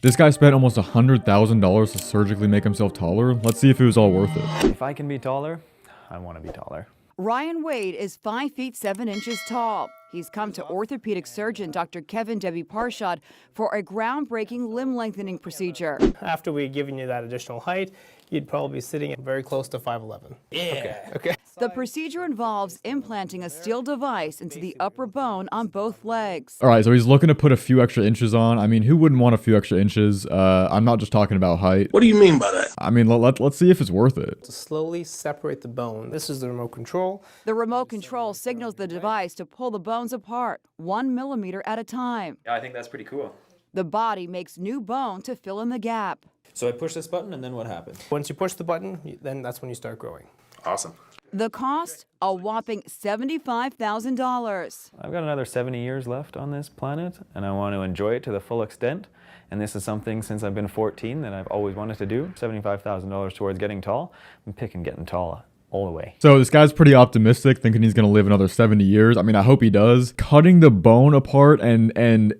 This guy spent almost $100,000 to surgically make himself taller. Let's see if it was all worth it. If I can be taller, I want to be taller. Ryan Wade is 5 feet 7 inches tall. He's come to orthopedic surgeon Dr. Kevin W. Parshad for a groundbreaking limb lengthening procedure. After we've given you that additional height, you'd probably be sitting at very close to 5'11". Yeah. Okay. The procedure involves implanting a steel device into the upper bone on both legs. All right, so he's looking to put a few extra inches on. I mean, who wouldn't want a few extra inches? I'm not just talking about height. What do you mean by that? I mean, let's see if it's worth it. To slowly separate the bone. This is the remote control. The remote control signals the device to pull the bones apart, 1 millimeter at a time. Yeah, I think that's pretty cool. The body makes new bone to fill in the gap. So I push this button and then what happens? Once you push the button, then that's when you start growing. Awesome. The cost? A whopping $75,000. I've got another 70 years left on this planet, and I want to enjoy it to the full extent. And this is something since I've been 14 that I've always wanted to do. $75,000 towards getting tall. I'm picking getting tall all the way. So this guy's pretty optimistic, thinking he's gonna live another 70 years. I mean, I hope he does. Cutting the bone apart man,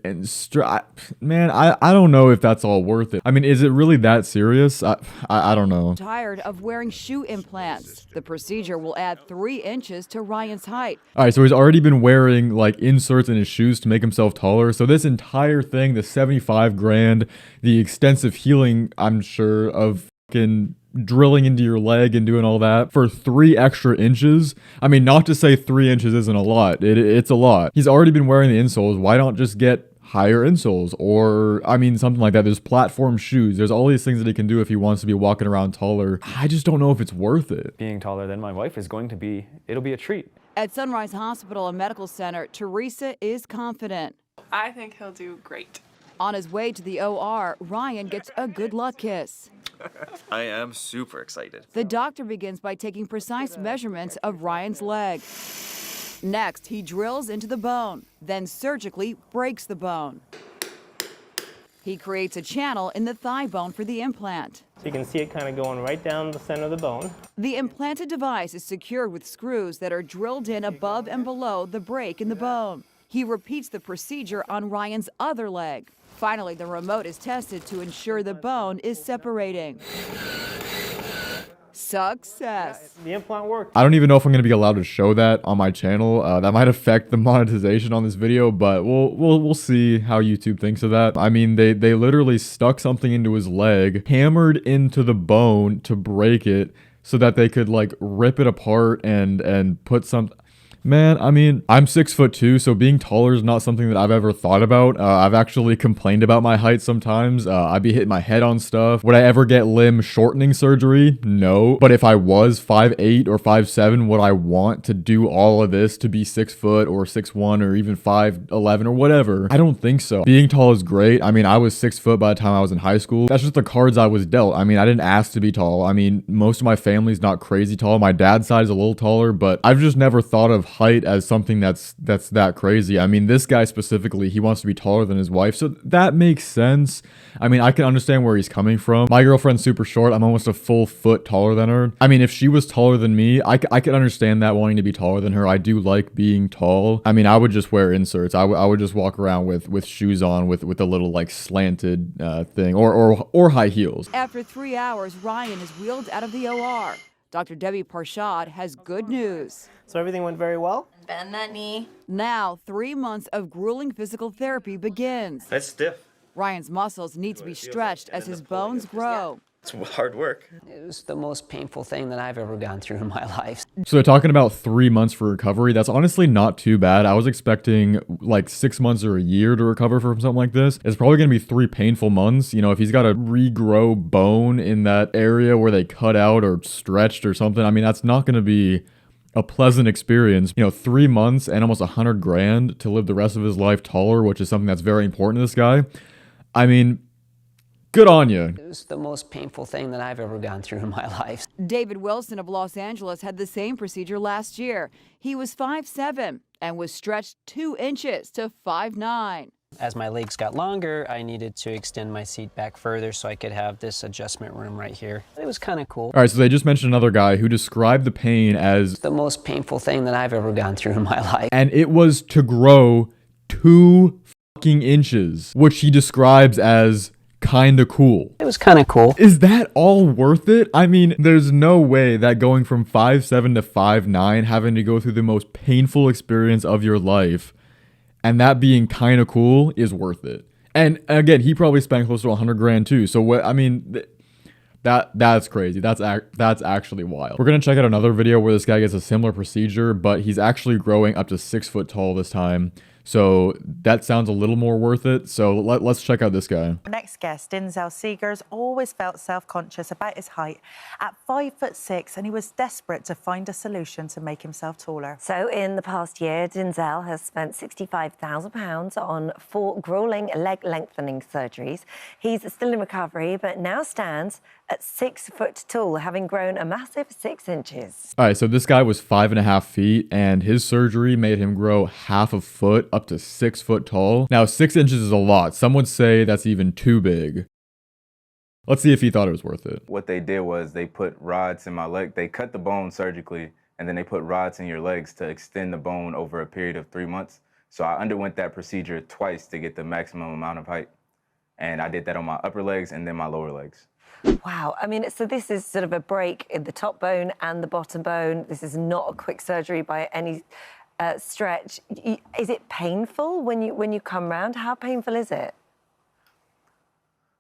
I don't know if that's all worth it. I mean, is it really that serious? I don't know. Tired of wearing shoe implants. The procedure will add 3 inches to Ryan's height. All right, so he's already been wearing like inserts in his shoes to make himself taller. So this entire thing, the 75 grand, the extensive healing, I'm sure, of fucking drilling into your leg and doing all that for 3 extra inches. I mean, not to say 3 inches isn't a lot. It's a lot. He's already been wearing the insoles. Why not just get higher insoles? Or, I mean, something like that. There's platform shoes. There's all these things that he can do if he wants to be walking around taller. I just don't know if it's worth it. Being taller than my wife is going to be, it'll be a treat. At Sunrise Hospital and Medical Center, Teresa is confident. I think he'll do great. On his way to the OR, Ryan gets a good luck kiss. I am super excited. The doctor begins by taking precise measurements of Ryan's leg. Next, he drills into the bone, then surgically breaks the bone. He creates a channel in the thigh bone for the implant. So you can see it kind of going right down the center of the bone. The implanted device is secured with screws that are drilled in above and below the break in the bone. He repeats the procedure on Ryan's other leg. Finally, the remote is tested to ensure the bone is separating. Success. The implant worked. I don't even know if I'm going to be allowed to show that on my channel. That might affect the monetization on this video, but we'll see how YouTube thinks of that. I mean, they literally stuck something into his leg, hammered into the bone to break it so that they could like rip it apart and put some... Man, I mean, I'm 6'2", so being taller is not something that I've ever thought about. I've actually complained about my height sometimes. I'd be hitting my head on stuff. Would I ever get limb shortening surgery? No. But if I was 5'8" or 5'7", would I want to do all of this to be 6 foot or 6'1" or even 5'11" or whatever? I don't think so. Being tall is great. I mean, I was 6 foot by the time I was in high school. That's just the cards I was dealt. I mean, I didn't ask to be tall. I mean, most of my family's not crazy tall. My dad's side is a little taller, but I've just never thought of height as something that's that crazy. I mean, this guy specifically, he wants to be taller than his wife, so that makes sense. I mean, I can understand where he's coming from. My girlfriend's super short. I'm almost a full foot taller than her. I mean, if she was taller than me, I could understand that, wanting to be taller than her. I do like being tall. I mean, I would just wear inserts. I would just walk around with shoes on with a little like slanted thing or high heels. After 3 hours, Ryan is wheeled out of the OR. Dr. Debbie Parshad has good news. So everything went very well? Bend that knee. Now, 3 months of grueling physical therapy begins. That's stiff. Ryan's muscles need to be stretched as his bones grow. It's hard work. It was the most painful thing that I've ever gone through in my life. So they're talking about 3 months for recovery. That's honestly not too bad. I was expecting like 6 months or a year to recover from something like this. It's probably going to be 3 painful months. You know, if he's got to regrow bone in that area where they cut out or stretched or something, I mean, that's not going to be a pleasant experience. You know, 3 months and almost 100 grand to live the rest of his life taller, which is something that's very important to this guy. I mean, good on you. It was the most painful thing that I've ever gone through in my life. David Wilson of Los Angeles had the same procedure last year. He was 5'7" and was stretched 2 inches to 5'9". As my legs got longer, I needed to extend my seat back further so I could have this adjustment room right here. It was kind of cool. All right, so they just mentioned another guy who described the pain as The most painful thing that I've ever gone through in my life. and it was to grow 2 fucking inches, which he describes as kinda cool. It was kind of cool. Is that all worth it? I mean, there's no way that going from 5'7" to 5'9", having to go through the most painful experience of your life, and that being kinda cool is worth it. And again, he probably spent close to 100 grand too. So what, I mean, that's crazy. That's actually wild. We're gonna check out another video where this guy gets a similar procedure, but he's actually growing up to 6 foot tall this time. So that sounds a little more worth it. So let's check out this guy. Our next guest, Denzel Seegers, always felt self-conscious about his height at 5'6", and he was desperate to find a solution to make himself taller. So in the past year, Denzel has spent £65,000 on 4 grueling leg lengthening surgeries. He's still in recovery, but now stands at 6 foot tall, having grown a massive 6 inches. All right, so this guy was 5.5 feet, and his surgery made him grow half a foot up to 6 foot tall. Now, 6 inches is a lot. Some would say that's even too big. Let's see if he thought it was worth it. What they did was they put rods in my leg. They cut the bone surgically, and then they put rods in your legs to extend the bone over a period of 3 months. So I underwent that procedure twice to get the maximum amount of height. And I did that on my upper legs and then my lower legs. Wow, I mean, so this is sort of a break in the top bone and the bottom bone. This is not a quick surgery by any stretch. Is it painful when you come round? How painful is it?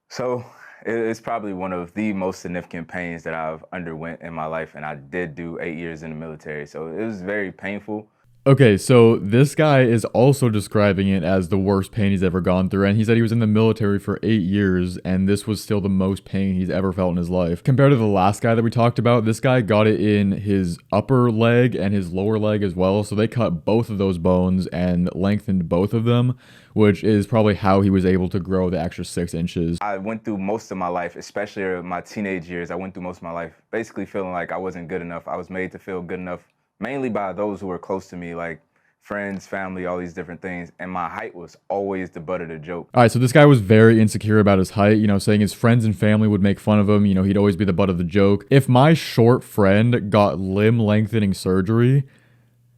So it's probably one of the most significant pains that I've underwent in my life, and I did do 8 years in the military, so it was very painful. Okay, so this guy is also describing it as the worst pain he's ever gone through, and he said he was in the military for 8 years, and this was still the most pain he's ever felt in his life. Compared to the last guy that we talked about, this guy got it in his upper leg and his lower leg as well, so they cut both of those bones and lengthened both of them, which is probably how he was able to grow the extra 6 inches. I went through most of my life, especially my teenage years, I went through most of my life basically feeling like I wasn't good enough. I was made to feel good enough, mainly by those who were close to me, like friends, family, all these different things. And my height was always the butt of the joke. All right, so this guy was very insecure about his height, saying his friends and family would make fun of him. He'd always be the butt of the joke. If my short friend got limb lengthening surgery,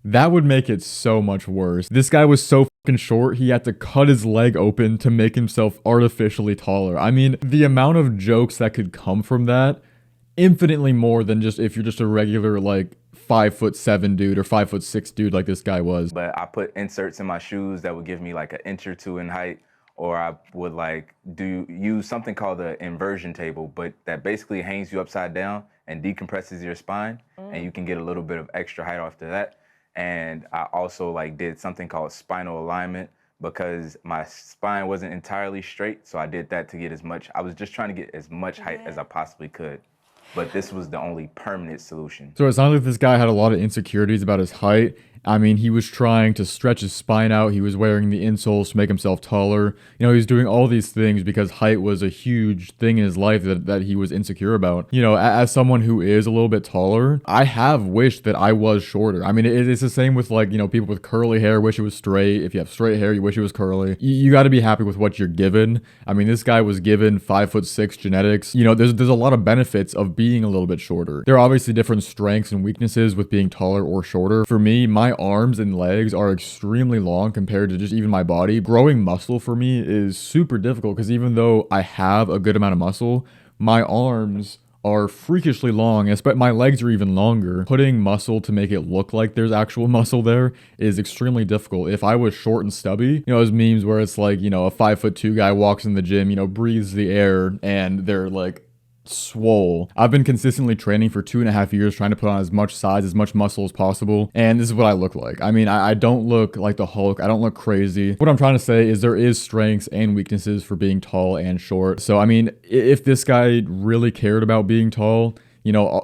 that would make it so much worse. This guy was so fucking short, he had to cut his leg open to make himself artificially taller. I mean, the amount of jokes that could come from that, infinitely more than just if you're just a regular, like, 5'7" dude or 5'6" dude like this guy was. But I put inserts in my shoes that would give me like an inch or two in height, or I would like use something called the inversion table, but that basically hangs you upside down and decompresses your spine, and you can get a little bit of extra height after that. And I also like did something called spinal alignment because my spine wasn't entirely straight, so I did that to get as much. I was just trying to get as much height as I possibly could. But this was the only permanent solution. So it sounds like this guy had a lot of insecurities about his height. I mean, he was trying to stretch his spine out. He was wearing the insoles to make himself taller. He was doing all these things because height was a huge thing in his life that he was insecure about. As someone who is a little bit taller, I have wished that I was shorter. I mean, it's the same with like, people with curly hair wish it was straight. If you have straight hair, you wish it was curly. You got to be happy with what you're given. I mean, this guy was given 5'6" genetics. There's a lot of benefits of being a little bit shorter. There are obviously different strengths and weaknesses with being taller or shorter. For me, my arms and legs are extremely long compared to just even my body. Growing muscle for me is super difficult because even though I have a good amount of muscle, my arms are freakishly long, but my legs are even longer. Putting muscle to make it look like there's actual muscle there is extremely difficult. If I was short and stubby, those memes where it's like, a 5'2" guy walks in the gym, breathes the air and they're like swole. I've been consistently training for 2.5 years trying to put on as much size, as much muscle as possible, and this is what I look like. I mean, I don't look like the Hulk. I don't look crazy. What I'm trying to say is there is strengths and weaknesses for being tall and short. So, I mean, if this guy really cared about being tall,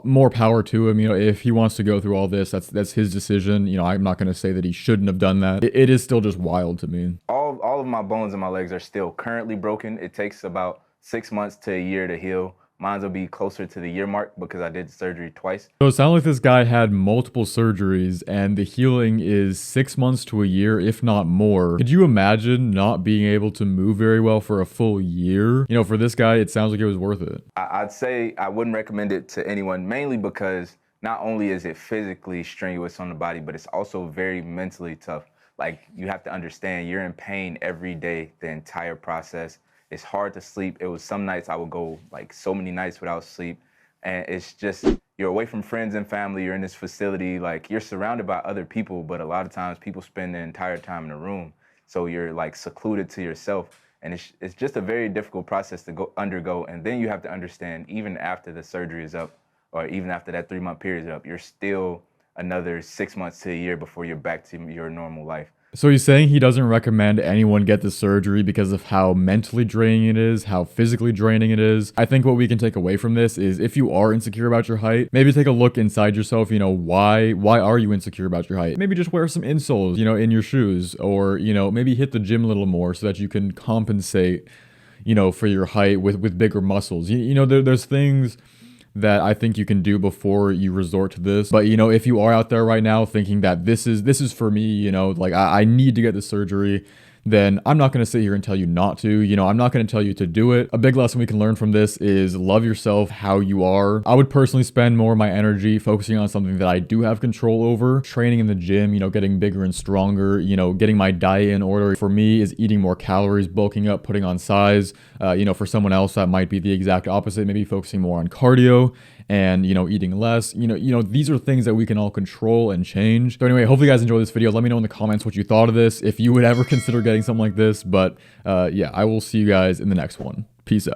more power to him. If he wants to go through all this, that's his decision. I'm not going to say that he shouldn't have done that. It is still just wild to me. All of my bones in my legs are still currently broken. It takes about 6 months to a year to heal. Mine will be closer to the year mark because I did surgery twice. So it sounds like this guy had multiple surgeries and the healing is 6 months to a year, if not more. Could you imagine not being able to move very well for a full year? For this guy, it sounds like it was worth it. I'd say I wouldn't recommend it to anyone, mainly because not only is it physically strenuous on the body, but it's also very mentally tough. Like, you have to understand you're in pain every day, the entire process. It's hard to sleep. It was some nights I would go like so many nights without sleep. And it's just, you're away from friends and family, you're in this facility, like you're surrounded by other people, but a lot of times people spend the entire time in a room. So you're like secluded to yourself. And it's just a very difficult process to undergo. And then you have to understand, even after the surgery is up, or even after that 3-month period is up, you're still another 6 months to a year before you're back to your normal life. So he's saying he doesn't recommend anyone get the surgery because of how mentally draining it is, how physically draining it is. I think what we can take away from this is if you are insecure about your height, maybe take a look inside yourself, you know, why are you insecure about your height? Maybe just wear some insoles, you know, in your shoes, or, you know, maybe hit the gym a little more so that you can compensate, you know, for your height with bigger muscles. You know, there's things that I think you can do before you resort to this. But, you know, if you are out there right now thinking that this is for me, you know, like I need to get the surgery, then I'm not going to sit here and tell you not to. You know, I'm not going to tell you to do it. A big lesson we can learn from this is love yourself how you are. I would personally spend more of my energy focusing on something that I do have control over. Training in the gym, you know, getting bigger and stronger, you know, getting my diet in order. For me is eating more calories, bulking up, putting on size. You know, for someone else that might be the exact opposite, maybe focusing more on cardio and, you know, eating less. You know, these are things that we can all control and change. So anyway, hopefully you guys enjoyed this video. Let me know in the comments what you thought of this, if you would ever consider getting something like this. But yeah, I will see you guys in the next one. Peace out.